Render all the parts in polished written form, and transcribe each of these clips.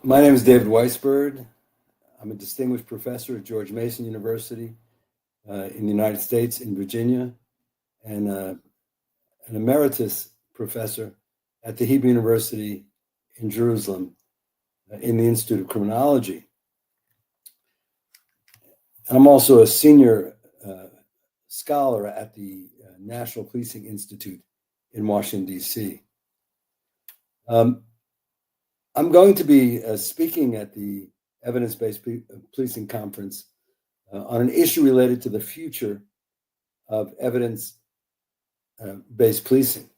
My name is David Weisburd. I'm a distinguished professor at George Mason University in the United States, in Virginia, and an emeritus professor at the Hebrew University in Jerusalem in the Institute of Criminology. I'm also a senior scholar at the National Policing Institute in Washington, D.C. I'm going to be speaking at the Evidence-Based Policing Conference on an issue related to the future of evidence-based policing.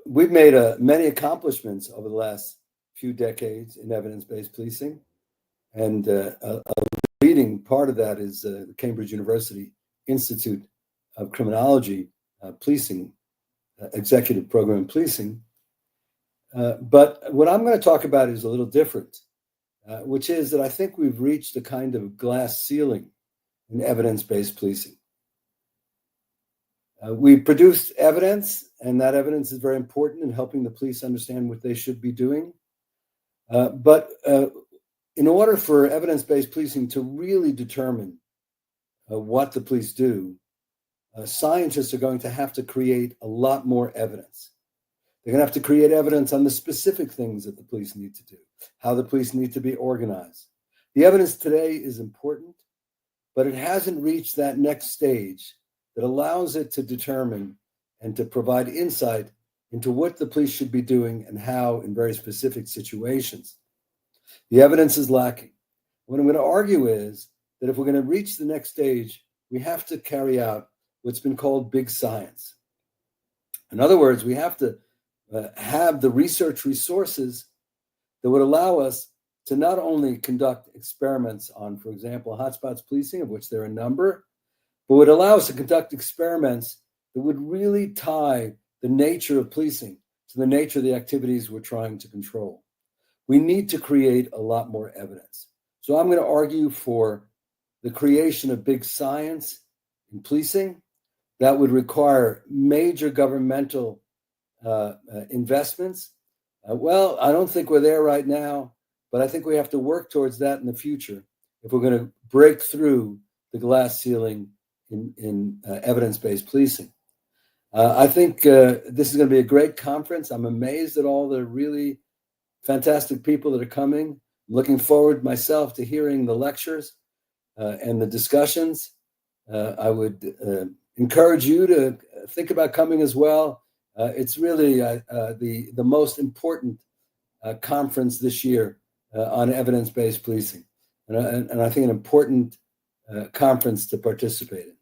We've made many accomplishments over the last few decades in evidence-based policing, and a leading part of that is the Cambridge University Institute of Criminology Policing, Executive Program Policing. But what I'm going to talk about is a little different, which is that I think we've reached a kind of glass ceiling in evidence-based policing. We produced evidence, and that evidence is very important in helping the police understand what they should be doing. But in order for evidence-based policing to really determine what the police do, scientists are going to have to create a lot more evidence. They're going to have to create evidence on the specific things that the police need to do, how the police need to be organized. The evidence today is important, but it hasn't reached that next stage that allows it to determine and to provide insight into what the police should be doing and how in very specific situations. The evidence is lacking. What I'm going to argue is that if we're going to reach the next stage, we have to carry out what's been called big science. In other words, we have to have the research resources that would allow us to not only conduct experiments on, for example, hotspots policing, of which there are a number, but would allow us to conduct experiments that would really tie the nature of policing to the nature of the activities we're trying to control. We need to create a lot more evidence. So I'm going to argue for the creation of big science in policing that would require major governmental investments. Well, I don't think we're there right now, but I think we have to work towards that in the future if we're going to break through the glass ceiling in evidence-based policing. I think this is going to be a great conference. I'm amazed at all the really fantastic people that are coming. I'm looking forward myself to hearing the lectures and the discussions. I would encourage you to think about coming as well. It's really the most important conference this year on evidence-based policing, and I think an important conference to participate in.